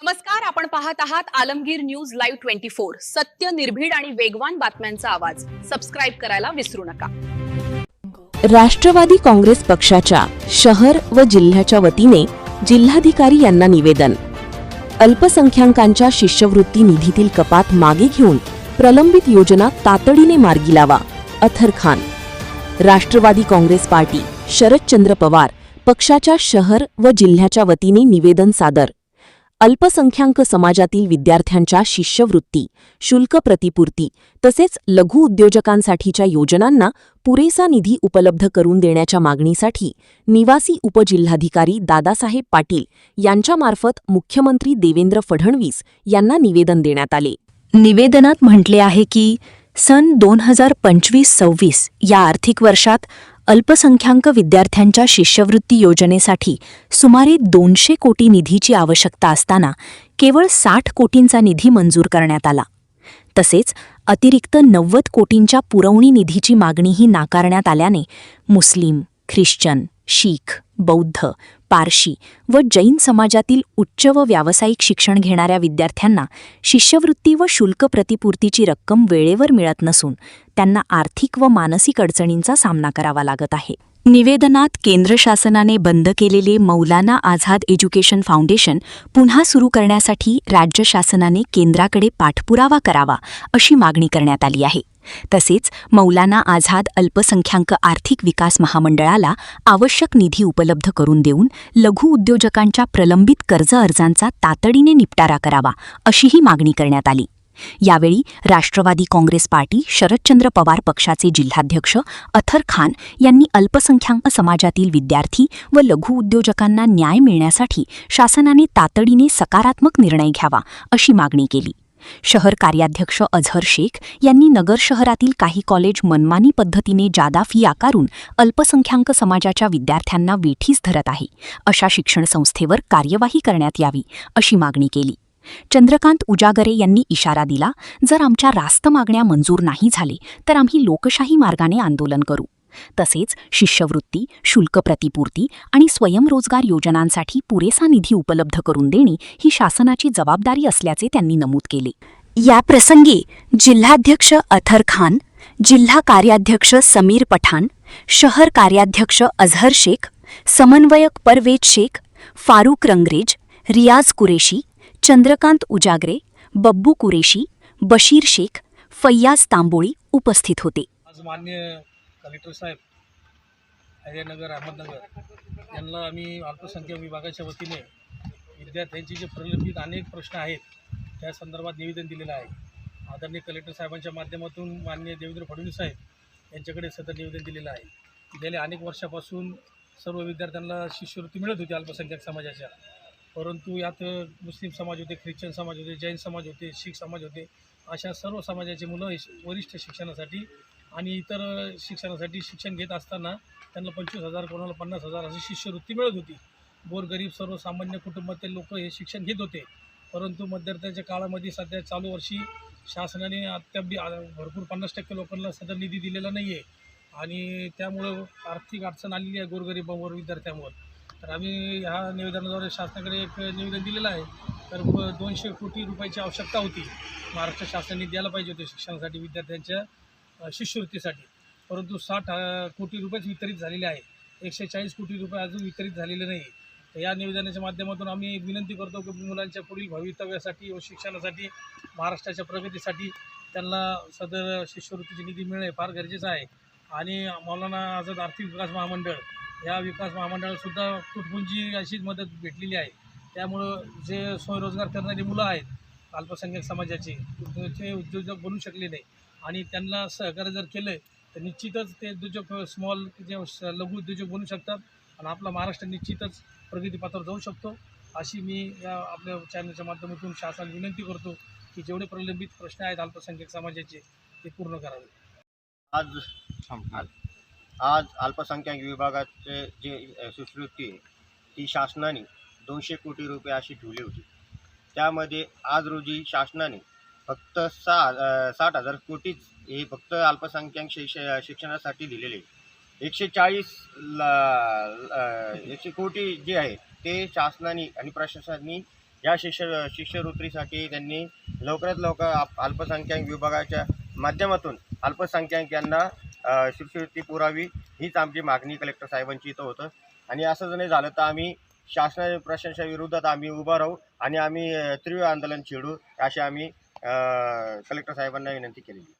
नमस्कार, आपण पाहत आहात आलमगीर न्यूज लाईव्ह 24। सत्य, निर्भीड आणि वेगवान बातम्यांचा आवाज। सबस्क्राईब करायला विसरू नका। राष्ट्रवादी काँग्रेस पक्षाच्या शहर व जिल्ह्याच्या वतीने जिल्हाधिकारी यांना निवेदन। अल्पसंख्याकांच्या शिष्यवृत्ती निधीतील कपात मागे घेऊन प्रलंबित योजना तातडीने मार्गी लावा। अथर खान। राष्ट्रवादी काँग्रेस पार्टी शरदचंद्र पवार पक्षाच्या शहर व जिल्ह्याच्या वतीने निवेदन सादर। अल्पसंख्याक समाजातील विद्यार्थ्यांच्या शिष्यवृत्ती, शुल्क प्रतिपूर्ती तसेच लघु उद्योजकांसाठीच्या योजनांना पुरेसा निधी उपलब्ध करून देण्याच्या मागणीसाठी निवासी उपजिल्हाधिकारी दादासाहेब पाटील यांच्यामार्फत मुख्यमंत्री देवेंद्र फडणवीस यांना निवेदन देण्यात आले। निवेदनात म्हटले आहे की सन 2025-26 या आर्थिक वर्षात अल्पसंख्याक विद्यार्थ्यांच्या शिष्यवृत्ती योजनेसाठी सुमारे 200 कोटी निधीची आवश्यकता असताना केवळ 60 कोटींचा निधी मंजूर करण्यात आला। तसेच अतिरिक्त 90 कोटींच्या पुरवणी निधीची मागणीही नाकारण्यात आल्याने मुस्लिम, ख्रिश्चन, शीख, बौद्ध, पारशी व जैन समाजातील उच्च व व्यावसायिक शिक्षण घेणाऱ्या विद्यार्थ्यांना शिष्यवृत्ती व शुल्क प्रतिपूर्तीची रक्कम वेळेवर मिळत नसून त्यांना आर्थिक व मानसिक अडचणींचा सामना करावा लागत आहे। निवेदनात केंद्र शासनाने बंद केलेले मौलाना आझाद एज्युकेशन फाउंडेशन पुन्हा सुरू करण्यासाठी राज्य शासनाने केंद्राकडे पाठपुरावा करावा अशी मागणी करण्यात आली आहे। तसेच मौलाना आझाद अल्पसंख्याक आर्थिक विकास महामंडळाला आवश्यक निधी उपलब्ध करून देऊन लघु उद्योजकांच्या प्रलंबित कर्ज अर्जांचा तातडीने निपटारा करावा अशीही मागणी करण्यात आली। यावेळी राष्ट्रवादी काँग्रेस पार्टी शरदचंद्र पवार पक्षाचे जिल्हाध्यक्ष अथर खान यांनी अल्पसंख्याक समाजातील विद्यार्थी व लघु उद्योजकांना न्याय मिळण्यासाठी शासनाने तातडीने सकारात्मक निर्णय घ्यावा अशी मागणी केली। शहर कार्याध्यक्ष अझहर शेख यांनी नगर शहरातील काही कॉलेज मनमानी पद्धतीने जादा फी आकारून अल्पसंख्याक समाजाच्या विद्यार्थ्यांना वेठीस धरत आहे अशा शिक्षण संस्थेवर कार्यवाही करण्यात यावी अशी मागणी केली। चंद्रकांत उजागरे यांनी इशारा दिला, जर आमच्या रास्त मागण्या मंजूर नाही झाले तर आम्ही लोकशाही मार्गाने आंदोलन करू। तसेच शिष्यवृत्ती, शुल्क प्रतिपूर्ती आणि स्वयंरोजगार योजनांसाठी पुरेसा निधी उपलब्ध करून देणे ही शासनाची जबाबदारी असल्याचे त्यांनी नमूद केले। या प्रसंगी जिल्हाध्यक्ष अथर खान, जिल्हा कार्याध्यक्ष समीर पठाण, शहर कार्याध्यक्ष अझहर शेख, समन्वयक परवेज शेख, फारूक रंगरेज, रियाज कुरेशी, चंद्रकांत उजागरे, बब्बू कुरेशी, बशीर शेख, फैयाज तांबोळी उपस्थित होते। आज माननीय कलेक्टर साहेब हरियानगर अहमदनगर यांना आम्ही अल्पसंख्याक विभागाच्या वतीने विद्यार्थ्यांचे जे प्रलंबित अनेक प्रश्न आहेत त्या संदर्भात निवेदन दिलेलं आहे। आदरणीय कलेक्टर साहेबांच्या माध्यमातून माननीय देवेंद्र फडणवीस साहेब यांच्याकडे सतत निवेदन दिलेलं आहे। गेल्या अनेक वर्षापासून सर्व विद्यार्थ्यांना शिष्यवृत्ती मिळत होती अल्पसंख्याक समाजाच्या, परंतु यात मुस्लिम समाज होते, ख्रिश्चन समाज होते, जैन समाज होते, शीख समाज होते, अशा सर्व समाजाचे मुलं वरिष्ठ शिक्षणासाठी आणि इतर शिक्षणासाठी शिक्षण घेत असताना त्यांना 25,000 कोणाला 50,000 अशी शिष्यवृत्ती मिळत होती। गोरगरीब सर्वसामान्य कुटुंबातील लोक हे शिक्षण घेत होते, परंतु मध्यंतरीच्या काळामध्ये सध्या चालू वर्षी शासनाने भरपूर 50% लोकांना सध्या निधी दिलेला नाही आहे आणि त्यामुळं आर्थिक अडचण आलेली आहे गोरगरिबांवर, विद्यार्थ्यांवर। तर आम्ही ह्या निवेदनाद्वारे शासनाकडे एक निवेदन दिलेलं आहे। तर 200 कोटी रुपयाची आवश्यकता होती, महाराष्ट्र शासनाने द्यायला पाहिजे होते शिक्षणासाठी विद्यार्थ्यांच्या शिष्यवृत्तीसाठी, परंतु 60 कोटी रुपयेच वितरित झालेले आहे। 140 कोटी रुपये अजून वितरित झालेले नाही। तर या निवेदनाच्या माध्यमातून आम्ही विनंती करतो की मुलांच्या पुढील भवितव्यासाठी व शिक्षणासाठी, महाराष्ट्राच्या प्रगतीसाठी त्यांना सदर शिष्यवृत्तीची निधी मिळणे फार गरजेचं आहे। आणि मौलाना आझाद आर्थिक विकास महामंडळ या विकास महामंडळासुद्धा तुटपुंजी अशीच मदत भेटलेली आहे। त्यामुळं जे स्वयंरोजगार करणारी मुलं आहेत अल्पसंख्याक समाजाचे, ते उद्योजक बनू शकले नाही आणि त्यांना सहकार्य जर केलं तर निश्चितच ते उद्योजक जे लघु उद्योजक बनू शकतात आणि आपला महाराष्ट्र निश्चितच प्रगतीपथावर जाऊ शकतो। अशी मी या आपल्या चॅनलच्या माध्यमातून शासनाला विनंती करतो की जेवढे प्रलंबित प्रश्न आहेत अल्पसंख्याक समाजाचे ते पूर्ण करावे। आज अल्पसंख्याक विभागाचे जे शिष्यवृत्ती ती शासनाने 200 कोटी रुपये अशी ठेवली होती। त्यामध्ये आज रोजी शासनाने फक्त 60,000 कोटीच हे फक्त अल्पसंख्याक शिक्षणासाठी दिलेले। 140 कोटी जे आहे ते शासनाने आणि प्रशासनाने या शिष्यवृत्तीसाठी त्यांनी लवकरात लवकर अल्पसंख्याक विभागाच्या माध्यमातून अल्पसंख्याकांना शिष्यवृत्ती पुरावी हीच आमची मागणी कलेक्टर साहेबांची इथं होतं. आणि असं जर नाही झालं तर आम्ही शासनाच्या प्रशासनाविरोधात आम्ही उभं राहू आणि आम्ही तीव्र आंदोलन छेडू अशी आम्ही कलेक्टर साहेबांना विनंती केलेली.